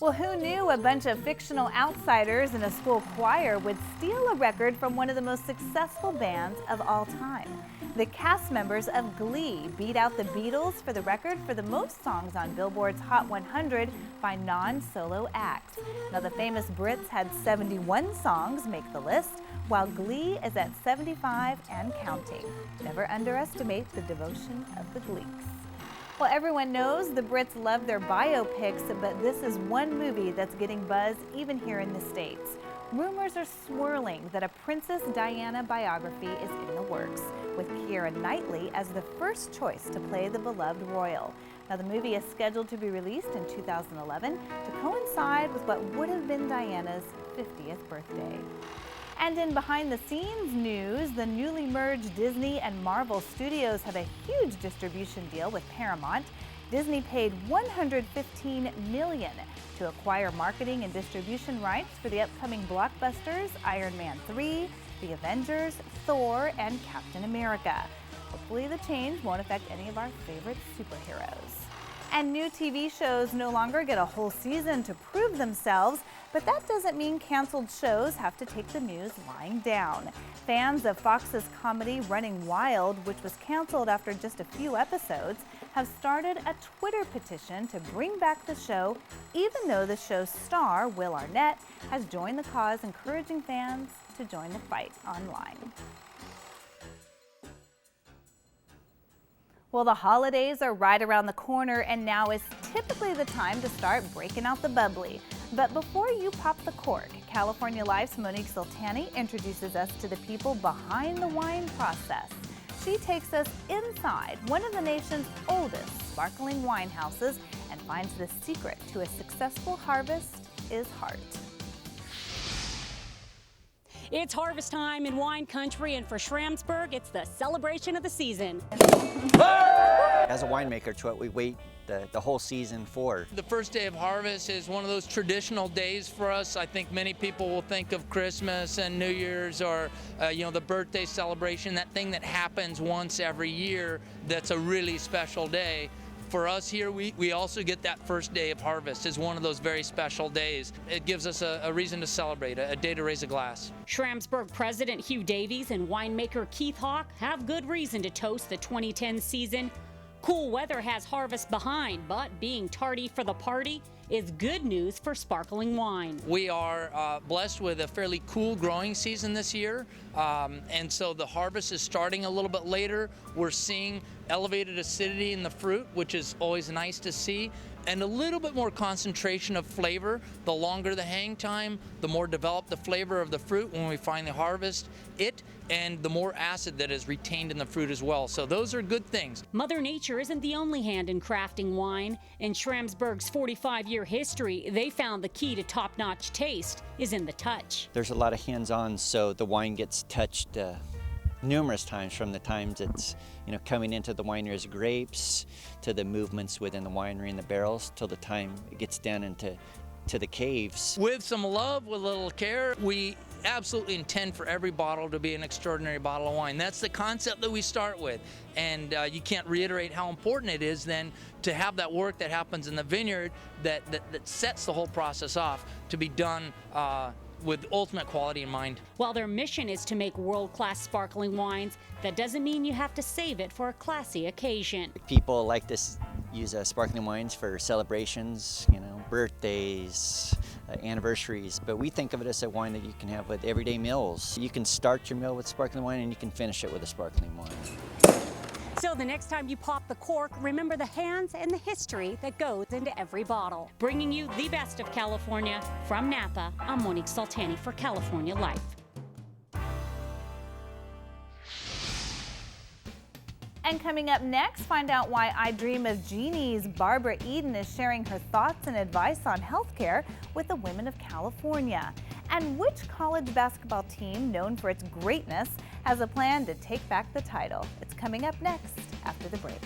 Well, who knew a bunch of fictional outsiders in a school choir would steal a record from one of the most successful bands of all time? The cast members of Glee beat out the Beatles for the record for the most songs on Billboard's Hot 100 by non-solo acts. Now, the famous Brits had 71 songs make the list, while Glee is at 75 and counting. Never underestimate the devotion of the Gleeks. Well, everyone knows the Brits love their biopics, but this is one movie that's getting buzz even here in the States. Rumors are swirling that a Princess Diana biography is in the works, with Keira Knightley as the first choice to play the beloved royal. Now, the movie is scheduled to be released in 2011 to coincide with what would have been Diana's 50th birthday. And in behind-the-scenes news, the newly merged Disney and Marvel Studios have a huge distribution deal with Paramount. Disney paid $115 million to acquire marketing and distribution rights for the upcoming blockbusters Iron Man 3, The Avengers, Thor, and Captain America. Hopefully the change won't affect any of our favorite superheroes. And new TV shows no longer get a whole season to prove themselves, but that doesn't mean canceled shows have to take the news lying down. Fans of Fox's comedy Running Wild, which was canceled after just a few episodes, have started a Twitter petition to bring back the show, even though the show's star, Will Arnett, has joined the cause, encouraging fans to join the fight online. Well, the holidays are right around the corner, and now is typically the time to start breaking out the bubbly. But before you pop the cork, California Life's Monique Soltani introduces us to the people behind the wine process. She takes us inside one of the nation's oldest sparkling wine houses and finds the secret to a successful harvest is heart. It's harvest time in wine country, and for Schramsberg, it's the celebration of the season. As a winemaker, it's what we wait the whole season for. The first day of harvest is one of those traditional days for us. I think many people will think of Christmas and New Year's or the birthday celebration, that thing that happens once every year that's a really special day. For us here, we also get that first day of harvest as one of those very special days. It gives us a reason to celebrate, a day to raise a glass. Schramsberg President Hugh Davies and winemaker Keith Hawk have good reason to toast the 2010 season. Cool weather has harvest behind, but being tardy for the party is good news for sparkling wine. We are blessed with a fairly cool growing season this year, and so the harvest is starting a little bit later. We're seeing elevated acidity in the fruit, which is always nice to see, and a little bit more concentration of flavor. The longer the hang time, the more developed the flavor of the fruit when we finally harvest it, and the more acid that is retained in the fruit as well. So those are good things. Mother Nature isn't the only hand in crafting wine. In Schramsberg's 45-year history, they found the key to top-notch taste is in the touch. There's a lot of hands-on, so the wine gets touched numerous times, from the times it's coming into the winery as grapes, to the movements within the winery and the barrels, till the time it gets down into the caves. With some love, with a little care, we absolutely intend for every bottle to be an extraordinary bottle of wine. That's the concept that we start with, and you can't reiterate how important it is then to have that work that happens in the vineyard that sets the whole process off to be done with ultimate quality in mind. While their mission is to make world-class sparkling wines, that doesn't mean you have to save it for a classy occasion. People like to use sparkling wines for celebrations, birthdays, anniversaries, but we think of it as a wine that you can have with everyday meals. You can start your meal with sparkling wine and you can finish it with a sparkling wine. So the next time you pop the cork, remember the hands and the history that goes into every bottle. Bringing you the best of California from Napa, I'm Monique Soltani for California Life. And coming up next, find out why I Dream of Jeannie's Barbara Eden is sharing her thoughts and advice on healthcare with the women of California. And which college basketball team, known for its greatness, has a plan to take back the title? It's coming up next after the break.